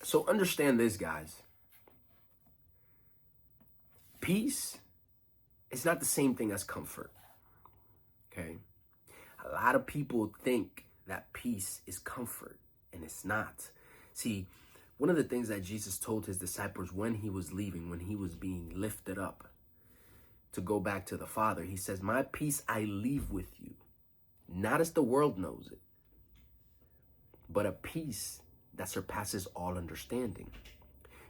So understand this, guys. Peace is not the same thing as comfort, okay? A lot of people think that peace is comfort, and it's not. See, one of the things that Jesus told his disciples when he was leaving, when he was being lifted up to go back to the Father, he says, my peace I leave with you, not as the world knows it, but a peace that surpasses all understanding.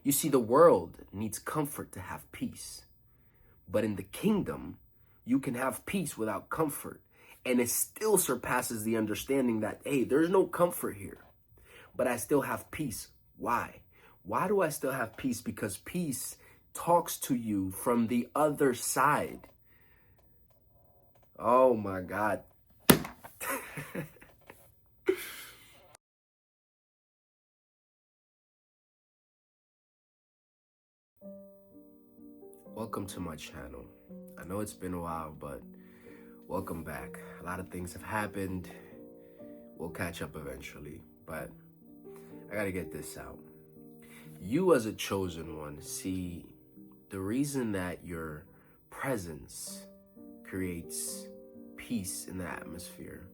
You see, the world needs comfort to have peace. But in the kingdom, you can have peace without comfort. And it still surpasses the understanding that, hey, there's no comfort here, but I still have peace. Why? Why do I still have peace? Because peace talks to you from the other side. Oh my God. Welcome to my channel. I know it's been a while, but welcome back. A lot of things have happened. We'll catch up eventually, but I gotta get this out. You as a chosen one, see, the reason that your presence creates peace in the atmosphere,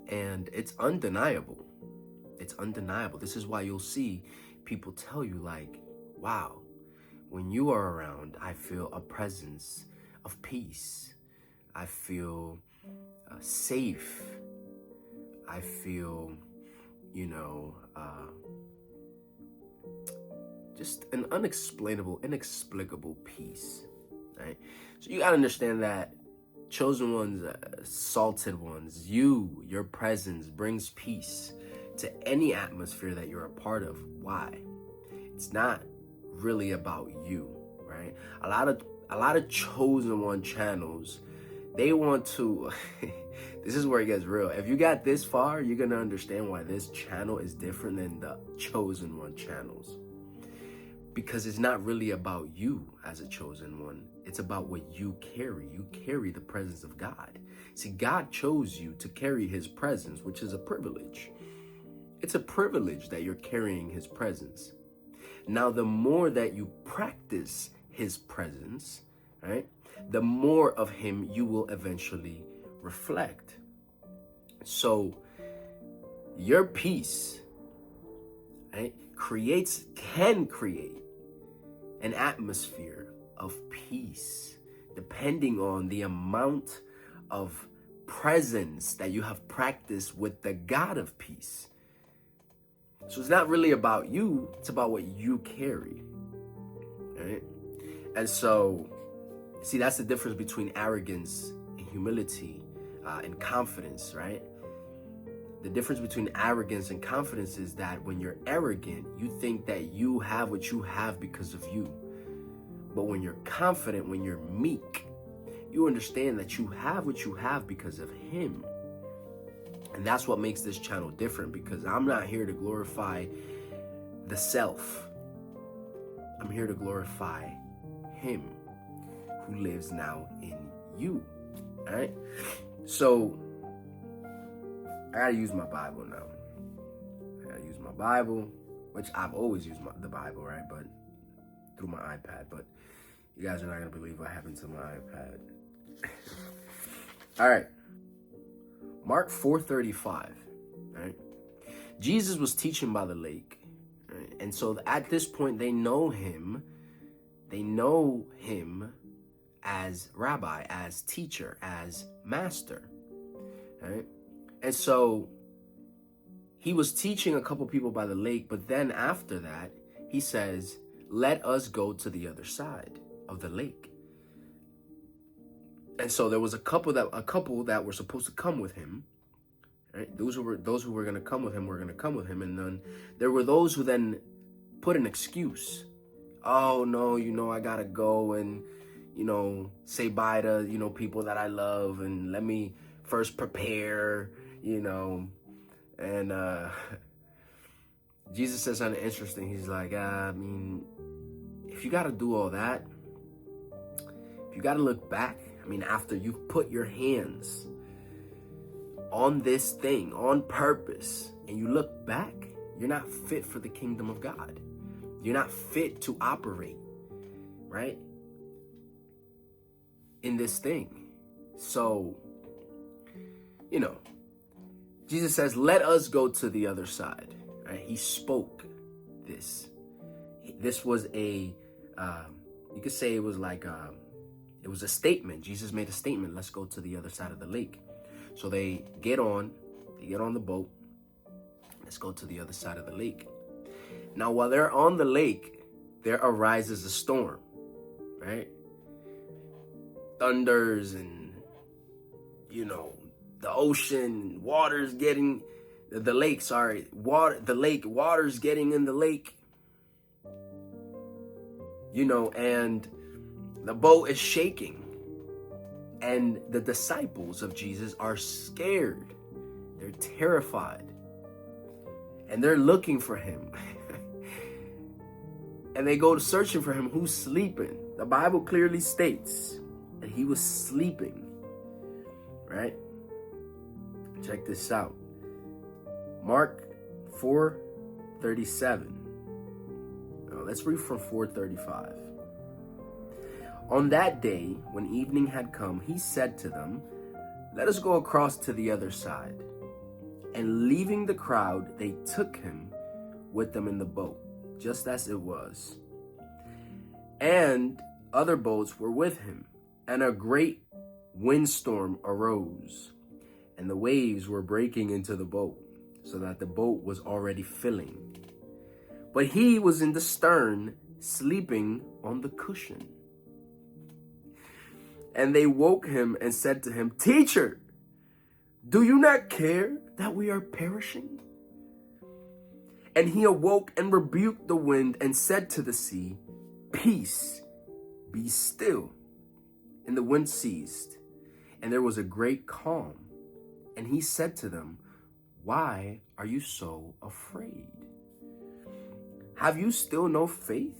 and it's undeniable. It's undeniable. This is why you'll see people tell you like, wow, when you are around, I feel a presence of peace. I feel safe. I feel, just an inexplicable peace, right? So you gotta understand that chosen ones, salted ones, your presence brings peace to any atmosphere that you're a part of. Why? It's not really about you, right? A lot of chosen one channels, they want to this is where it gets real. If you got this far, you're gonna understand why this channel is different than the chosen one channels. Because it's not really about you as a chosen one. It's about what you carry. You carry the presence of God. See, God chose you to carry his presence, which is a privilege. It's a privilege that you're carrying his presence. Now, the more that you practice his presence, right, the more of him you will eventually reflect. So your peace, right, can create an atmosphere of peace depending on the amount of presence that you have practiced with the God of peace. So it's not really about you, it's about what you carry, right? And so, see, that's the difference between arrogance and humility and confidence, right? The difference between arrogance and confidence is that when you're arrogant, you think that you have what you have because of you. But when you're confident, when you're meek, you understand that you have what you have because of him. And that's what makes this channel different, because I'm not here to glorify the self. I'm here to glorify him who lives now in you, all right? So I gotta use my Bible now. I gotta use my Bible, which I've always used the Bible, right? But through my iPad. But you guys are not gonna believe what happened to my iPad. All right. Mark 4:35, right? Jesus was teaching by the lake, right? And so at this point, they know him as rabbi, as teacher, as master, right? And so he was teaching a couple people by the lake, but then after that, he says, let us go to the other side of the lake. And so there was a couple that were supposed to come with him, right? Those who were going to come with him were going to come with him. And then there were those who then put an excuse. Oh no, I got to go and, say bye to, people that I love, and let me first prepare, and Jesus says something interesting. He's like, if you got to do all that, if you got to look back, after you've put your hands on this thing on purpose and you look back, You're not fit for the kingdom of God. You're not fit to operate, right, in this thing. So, Jesus says, let us go to the other side, right? He spoke this. This was you could say it was like, it was a statement. Jesus made a statement, let's go to the other side of the lake. So they get on the boat. Let's go to the other side of the lake. Now, while they're on the lake, there arises a storm, right? Thunders and, the ocean, water's getting, water's getting in the lake, and the boat is shaking. And the disciples of Jesus are scared. They're terrified. And they're looking for him. And they go to searching for him. Who's sleeping? The Bible clearly states that he was sleeping. Right? Check this out. Mark 4:37. Let's read from 4:35. On that day, when evening had come, he said to them, let us go across to the other side. And leaving the crowd, they took him with them in the boat, just as it was. And other boats were with him, and a great windstorm arose, and the waves were breaking into the boat, so that the boat was already filling. But he was in the stern, sleeping on the cushion. And they woke him and said to him, Teacher, do you not care that we are perishing? And he awoke and rebuked the wind and said to the sea, Peace, be still. And the wind ceased, and there was a great calm. And he said to them, Why are you so afraid? Have you still no faith?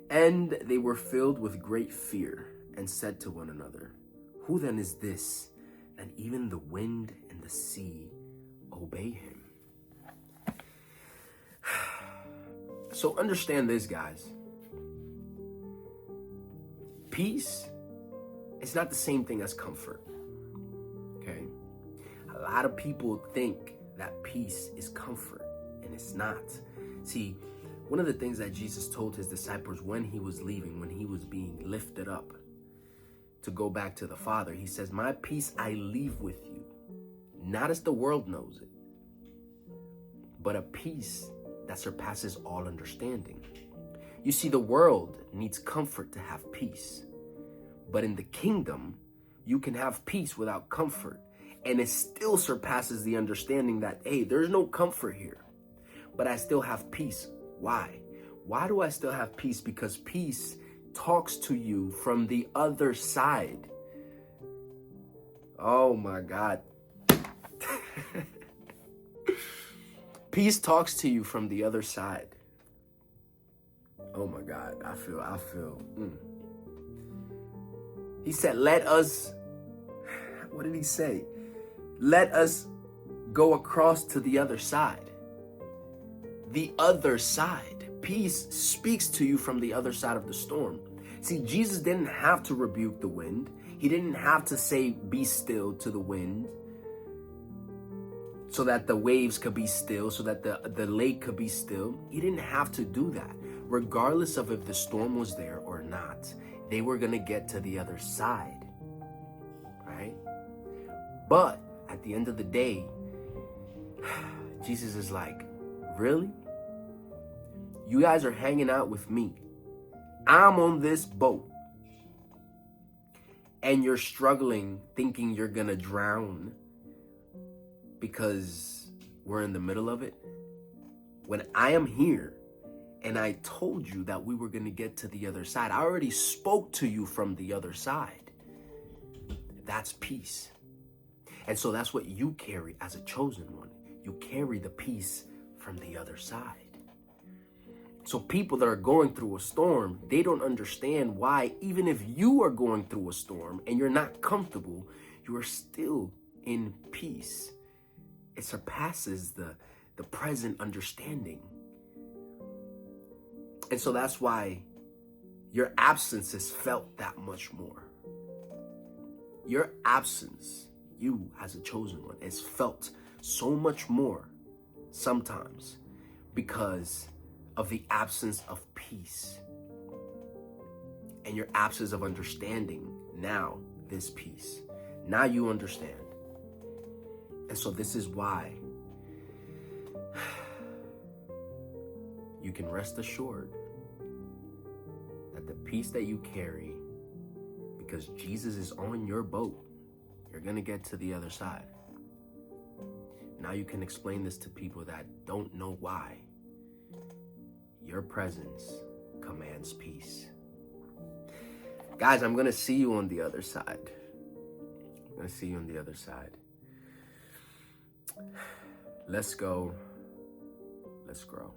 And they were filled with great fear and said to one another, Who then is this, that even the wind and the sea obey him? So understand this, guys. Peace is not the same thing as comfort. Okay? A lot of people think that peace is comfort, and it's not. See, one of the things that Jesus told his disciples when he was leaving, when he was being lifted up to go back to the Father, he says, My peace I leave with you, not as the world knows it, but a peace that surpasses all understanding. You see, the world needs comfort to have peace, but in the kingdom, you can have peace without comfort, and it still surpasses the understanding that, hey, there's no comfort here, but I still have peace. Why? Why do I still have peace? Because peace talks to you from the other side. Oh my God. Peace talks to you from the other side. Oh my God. I feel. He said, let us, what did he say? Let us go across to the other side. The other side. Peace speaks to you from the other side of the storm. See, Jesus didn't have to rebuke the wind. He didn't have to say, be still to the wind, so that the waves could be still, so that the lake could be still. He didn't have to do that. Regardless of if the storm was there or not, they were going to get to the other side, right? But at the end of the day, Jesus is like, really? You guys are hanging out with me. I'm on this boat. And you're struggling, thinking you're going to drown because we're in the middle of it. When I am here and I told you that we were going to get to the other side, I already spoke to you from the other side. That's peace. And so that's what you carry as a chosen one. You carry the peace from the other side. So people that are going through a storm, they don't understand why, even if you are going through a storm and you're not comfortable, you are still in peace. It surpasses the present understanding. And so that's why your absence is felt that much more. Your absence, you as a chosen one, is felt so much more sometimes because of the absence of peace and your absence of understanding. Now this peace, now you understand. And so this is why you can rest assured that the peace that you carry, because Jesus is on your boat, you're gonna get to the other side. Now you can explain this to people that don't know why. Your presence commands peace. Guys, I'm gonna see you on the other side. I'm gonna see you on the other side. Let's go. Let's grow.